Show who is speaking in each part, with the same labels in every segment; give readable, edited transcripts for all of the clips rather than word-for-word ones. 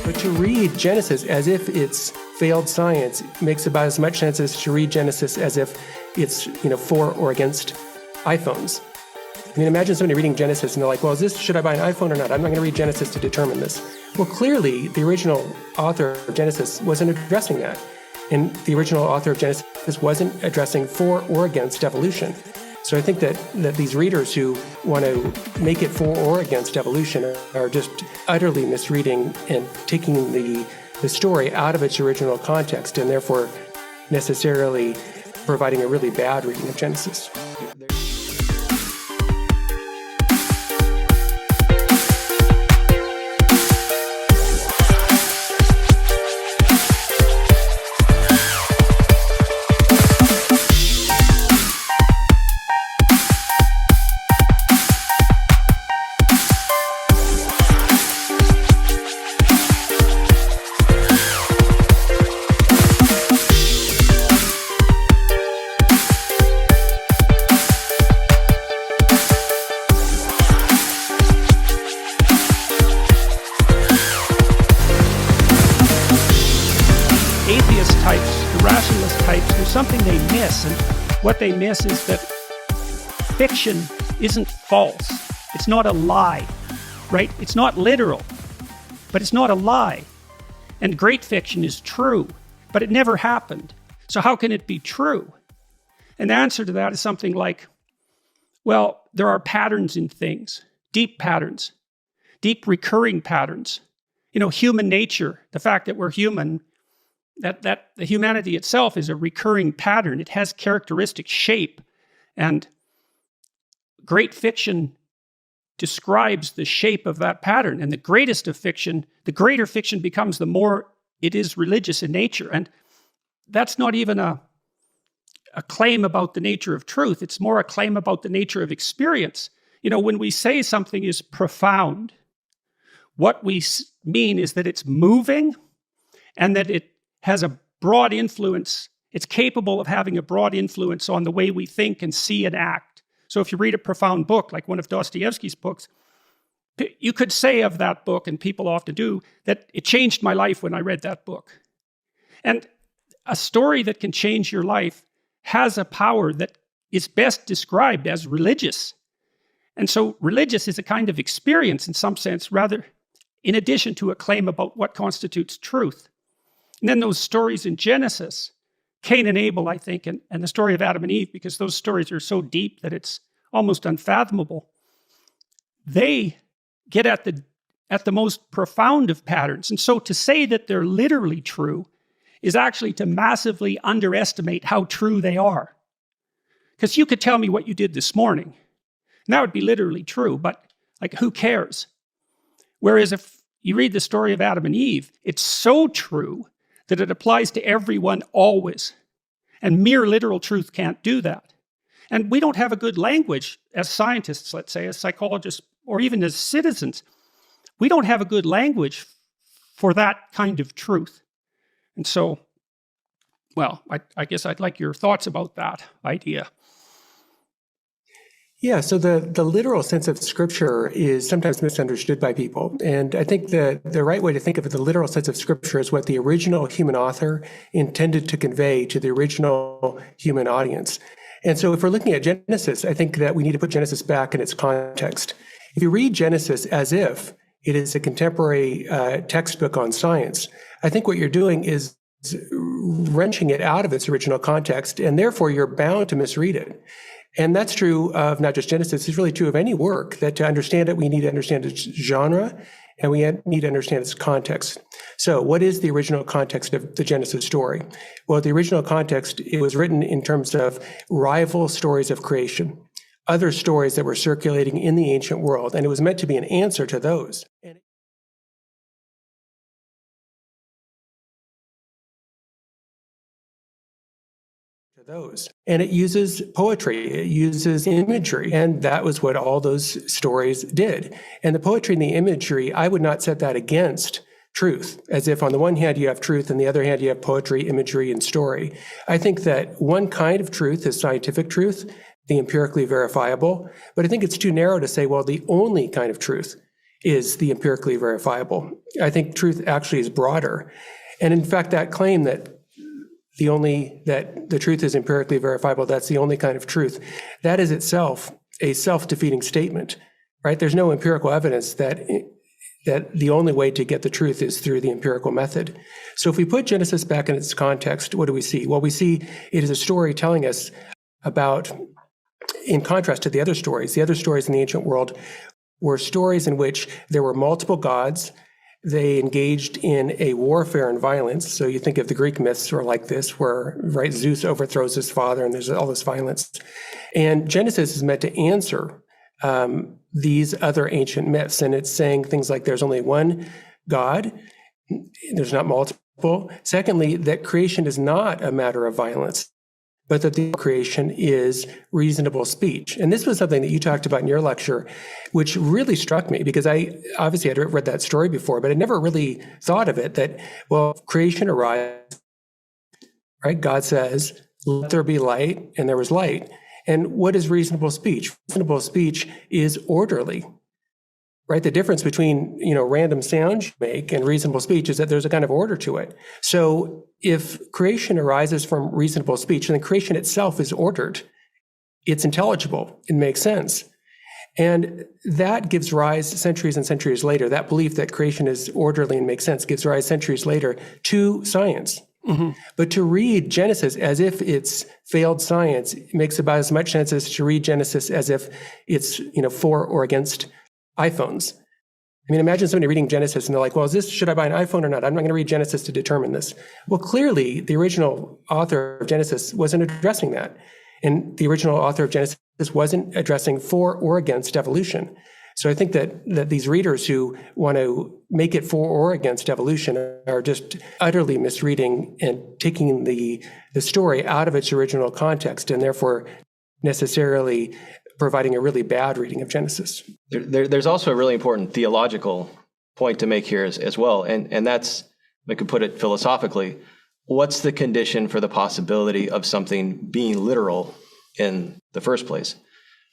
Speaker 1: But to read Genesis as if it's failed science makes about as much sense as to read Genesis as if it's, for or against iPhones. I mean, imagine somebody reading Genesis and they're like, well, should I buy an iPhone or not? I'm not going to read Genesis to determine this. Well, clearly, the original author of Genesis wasn't addressing that. And the original author of Genesis wasn't addressing for or against evolution. So I think that these readers who want to make it for or against evolution are just utterly misreading and taking the story out of its original context and therefore necessarily providing a really bad reading of Genesis.
Speaker 2: Something they miss, and what they miss is that fiction isn't false. It's not a lie, right? It's not literal, but it's not a lie. And great fiction is true, but it never happened. So how can it be true? And the answer to that is something like, well, there are patterns in things, deep recurring patterns. Human nature, the fact that we're human, that the humanity itself is a recurring pattern. It has characteristic shape. And great fiction describes the shape of that pattern. And the greater fiction becomes, the more it is religious in nature. And that's not even a claim about the nature of truth. It's more a claim about the nature of experience. When we say something is profound, what we mean is that it's moving and that it has a broad influence. It's capable of having a broad influence on the way we think and see and act. So if you read a profound book, like one of Dostoevsky's books, you could say of that book, and people often do, that it changed my life when I read that book. And a story that can change your life has a power that is best described as religious. And so religious is a kind of experience in some sense, rather, in addition to a claim about what constitutes truth. And then those stories in Genesis, Cain and Abel, I think, and the story of Adam and Eve, because those stories are so deep that it's almost unfathomable, they get at the most profound of patterns. And so to say that they're literally true is actually to massively underestimate how true they are. Because you could tell me what you did this morning, and that would be literally true, but who cares? Whereas if you read the story of Adam and Eve, it's so true that it applies to everyone always. And mere literal truth can't do that. And we don't have a good language as scientists, let's say, as psychologists, or even as citizens. We don't have a good language for that kind of truth. And so, well, I guess I'd like your thoughts about that idea.
Speaker 1: Yeah, so the literal sense of Scripture is sometimes misunderstood by people. And I think the right way to think of it, the literal sense of Scripture, is what the original human author intended to convey to the original human audience. And so if we're looking at Genesis, I think that we need to put Genesis back in its context. If you read Genesis as if it is a contemporary textbook on science, I think what you're doing is wrenching it out of its original context, and therefore you're bound to misread it. And that's true of not just Genesis, it's really true of any work, that to understand it, we need to understand its genre, and we need to understand its context. So what is the original context of the Genesis story? Well, the original context, it was written in terms of rival stories of creation, other stories that were circulating in the ancient world, and it was meant to be an answer to those. And it uses poetry, it uses imagery, and that was what all those stories did. And the poetry and the imagery, I would not set that against truth, as if on the one hand you have truth, and the other hand you have poetry, imagery, and story. I think that one kind of truth is scientific truth, the empirically verifiable, but I think it's too narrow to say, well, the only kind of truth is the empirically verifiable. I think truth actually is broader. And in fact, that claim that the truth is empirically verifiable, that's the only kind of truth, that is itself a self-defeating statement, right? There's no empirical evidence that the only way to get the truth is through the empirical method. So if we put Genesis back in its context, what do we see? Well, we see it is a story telling us about, in contrast to the other stories in the ancient world were stories in which there were multiple gods. They engaged in a warfare and violence. So you think of the Greek myths are like this, where, right, Zeus overthrows his father and there's all this violence. And Genesis is meant to answer these other ancient myths. And it's saying things like there's only one God, there's not multiple. Secondly, that creation is not a matter of violence, but that the creation is reasonable speech. And this was something that you talked about in your lecture, which really struck me, because I obviously had read that story before, but I never really thought of it, that, well, creation arrives, right? God says, let there be light, and there was light. And what is reasonable speech? Reasonable speech is orderly, right? The difference between, random sounds you make and reasonable speech is that there's a kind of order to it. So if creation arises from reasonable speech, then creation itself is ordered. It's intelligible. It makes sense. And that gives rise centuries and centuries later, that belief that creation is orderly and makes sense gives rise centuries later to science. Mm-hmm. But to read Genesis as if it's failed science makes about as much sense as to read Genesis as if it's, for or against iPhones. I mean, imagine somebody reading Genesis and they're like, well, should I buy an iPhone or not? I'm not going to read Genesis to determine this. Well, clearly, the original author of Genesis wasn't addressing that. And the original author of Genesis wasn't addressing for or against evolution. So I think that these readers who want to make it for or against evolution are just utterly misreading and taking the story out of its original context, and therefore necessarily providing a really bad reading of Genesis.
Speaker 3: There's also a really important theological point to make here as well, and that's, I could put it philosophically, what's the condition for the possibility of something being literal in the first place?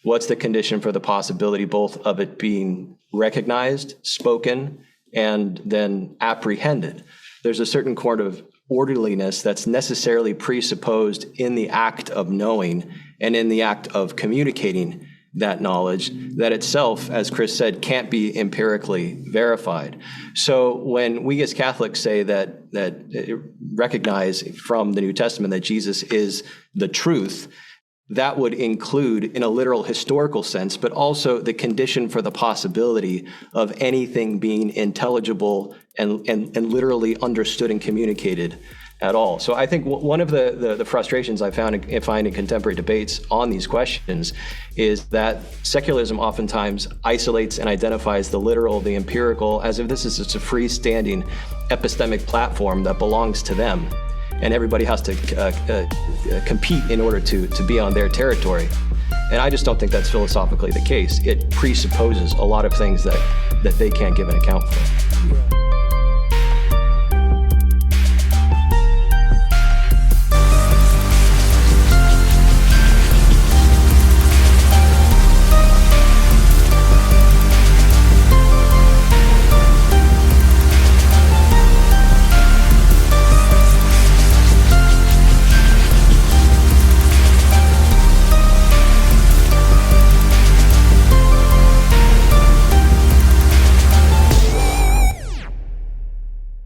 Speaker 3: What's the condition for the possibility both of it being recognized, spoken, and then apprehended? There's a certain kind of orderliness that's necessarily presupposed in the act of knowing and in the act of communicating that knowledge that itself, as Chris said, can't be empirically verified. So when we as Catholics say that recognize from the New Testament that Jesus is the truth, that would include, in a literal historical sense, but also the condition for the possibility of anything being intelligible and literally understood and communicated at all. So I think one of the frustrations I find in contemporary debates on these questions is that secularism oftentimes isolates and identifies the literal, the empirical, as if this is just a freestanding epistemic platform that belongs to them, and everybody has to compete in order to be on their territory. And I just don't think that's philosophically the case. It presupposes a lot of things that they can't give an account for.
Speaker 1: Yeah.